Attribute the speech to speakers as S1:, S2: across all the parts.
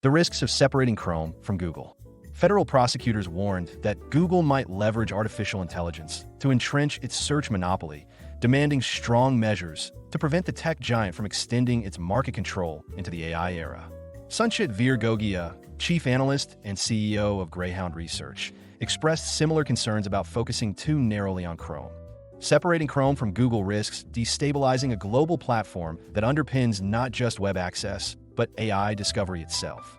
S1: The risks of separating Chrome from Google. Federal prosecutors warned that Google might leverage artificial intelligence to entrench its search monopoly, demanding strong measures to prevent the tech giant from extending its market control into the AI era. Sanchit Gogia, chief analyst and CEO of Greyhound Research, expressed similar concerns about focusing too narrowly on Chrome. Separating Chrome from Google risks destabilizing a global platform that underpins not just web access, but AI discovery itself.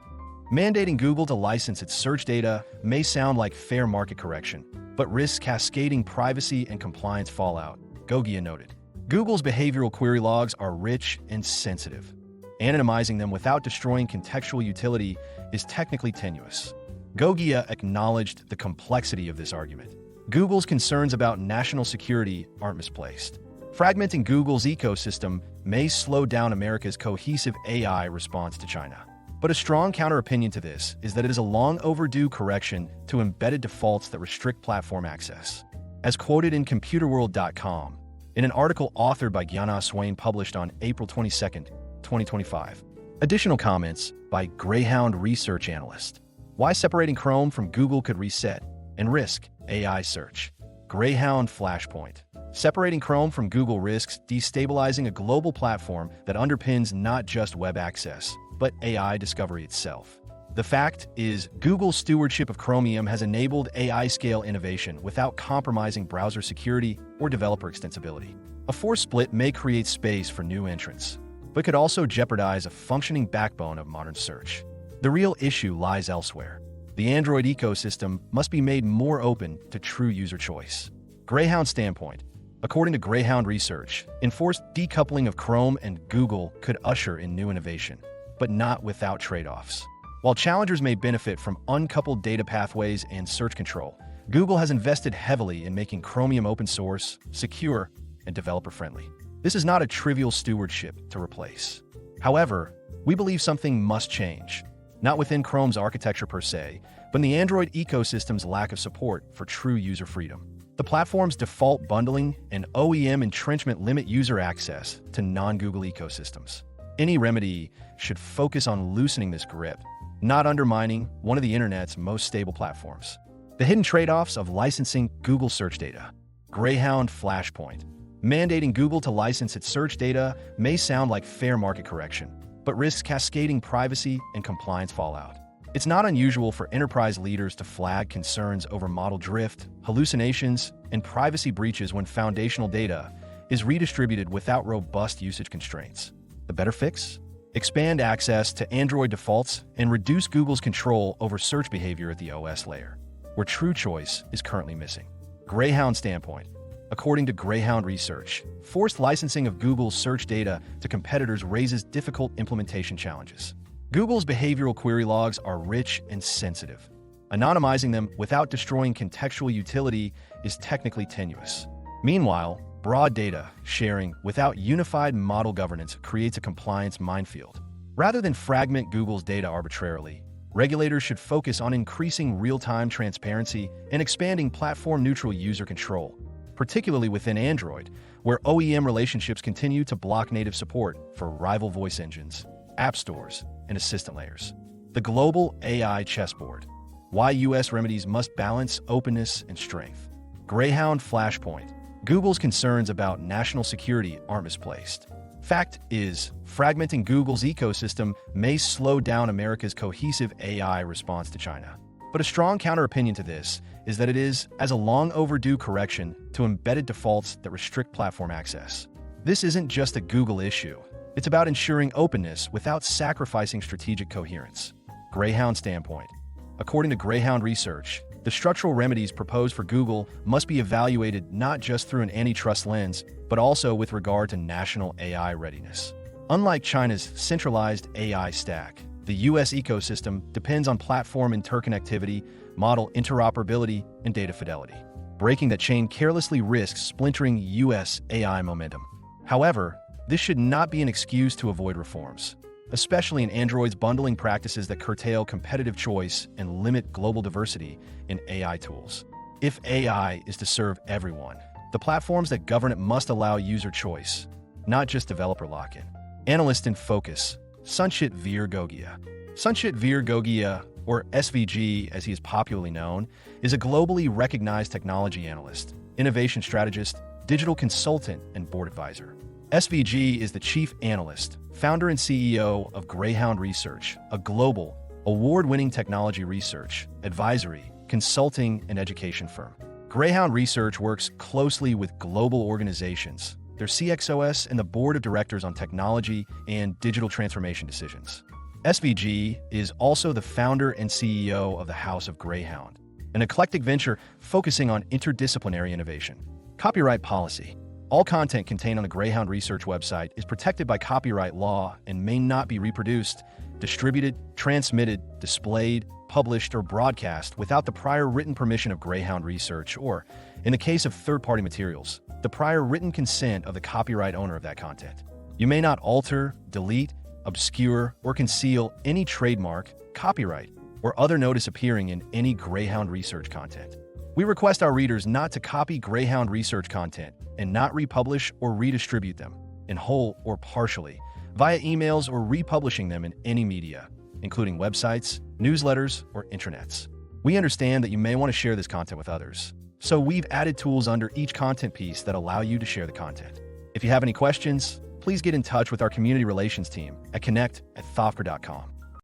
S1: Mandating Google to license its search data may sound like fair market correction, but risks cascading privacy and compliance fallout, Gogia noted. Google's behavioral query logs are rich and sensitive. Anonymizing them without destroying contextual utility is technically tenuous. Gogia acknowledged the complexity of this argument. Google's concerns about national security aren't misplaced. Fragmenting Google's ecosystem may slow down America's cohesive AI response to China. But a strong counter-opinion to this is that it is a long-overdue correction to embedded defaults that restrict platform access. As quoted in computerworld.com, in an article authored by Gyana Swain published on April 22, 2025. Additional comments by Greyhound Research Analyst. Why separating Chrome from Google could reset and risk AI search. Greyhound Flashpoint. Separating Chrome from Google risks destabilizing a global platform that underpins not just web access, but AI discovery itself. The fact is, Google's stewardship of Chromium has enabled AI-scale innovation without compromising browser security or developer extensibility. A force split may create space for new entrants, but could also jeopardize a functioning backbone of modern search. The real issue lies elsewhere. The Android ecosystem must be made more open to true user choice. Greyhound standpoint. According to Greyhound Research, enforced decoupling of Chrome and Google could usher in new innovation, but not without trade-offs. While challengers may benefit from uncoupled data pathways and search control, Google has invested heavily in making Chromium open source, secure, and developer-friendly. This is not a trivial stewardship to replace. However, we believe something must change, not within Chrome's architecture per se, but in the Android ecosystem's lack of support for true user freedom. The platform's default bundling and OEM entrenchment limit user access to non-Google ecosystems. Any remedy should focus on loosening this grip, not undermining one of the internet's most stable platforms. The hidden trade-offs of licensing Google search data. Greyhound Flashpoint. Mandating Google to license its search data may sound like fair market correction, but risks cascading privacy and compliance fallout. It's not unusual for enterprise leaders to flag concerns over model drift, hallucinations, and privacy breaches when foundational data is redistributed without robust usage constraints. The better fix? Expand access to Android defaults and reduce Google's control over search behavior at the OS layer, where true choice is currently missing. Greyhound standpoint. According to Greyhound Research, forced licensing of Google's search data to competitors raises difficult implementation challenges. Google's behavioral query logs are rich and sensitive. Anonymizing them without destroying contextual utility is technically tenuous. Meanwhile, broad data sharing without unified model governance creates a compliance minefield. Rather than fragment Google's data arbitrarily, regulators should focus on increasing real-time transparency and expanding platform-neutral user control, particularly within Android, where OEM relationships continue to block native support for rival voice engines, app stores, and assistant layers. The global AI chessboard. Why US remedies must balance openness and strength. Greyhound Flashpoint. Google's concerns about national security aren't misplaced. Fact is, fragmenting Google's ecosystem may slow down America's cohesive AI response to China. But a strong counter-opinion to this is that it is as a long-overdue correction to embedded defaults that restrict platform access. This isn't just a Google issue. It's about ensuring openness without sacrificing strategic coherence. Greyhound standpoint. According to Greyhound Research, the structural remedies proposed for Google must be evaluated not just through an antitrust lens, but also with regard to national AI readiness. Unlike China's centralized AI stack, the US ecosystem depends on platform interconnectivity, model interoperability, and data fidelity. Breaking that chain carelessly risks splintering US AI momentum. However, this should not be an excuse to avoid reforms, especially in Android's bundling practices that curtail competitive choice and limit global diversity in AI tools. If AI is to serve everyone, the platforms that govern it must allow user choice, not just developer lock-in. Analyst in focus. Sanchit Gogia. Sanchit Gogia, or SVG as he is popularly known, is a globally recognized technology analyst, innovation strategist, digital consultant, and board advisor. SVG is the chief analyst, founder and CEO of Greyhound Research, a global, award-winning technology research, advisory, consulting, and education firm. Greyhound Research works closely with global organizations, their CXOs, and the board of directors on technology and digital transformation decisions. SVG is also the founder and CEO of the House of Greyhound, an eclectic venture focusing on interdisciplinary innovation. Copyright policy. All content contained on the Greyhound Research website is protected by copyright law and may not be reproduced, distributed, transmitted, displayed, published, or broadcast without the prior written permission of Greyhound Research or, in the case of third-party materials, the prior written consent of the copyright owner of that content. You may not alter, delete, obscure, or conceal any trademark, copyright, or other notice appearing in any Greyhound Research content. We request our readers not to copy Greyhound Research content and not republish or redistribute them, in whole or partially, via emails or republishing them in any media, including websites, newsletters, or intranets. We understand that you may want to share this content with others, so we've added tools under each content piece that allow you to share the content. If you have any questions, please get in touch with our community relations team at connect@thofker.com.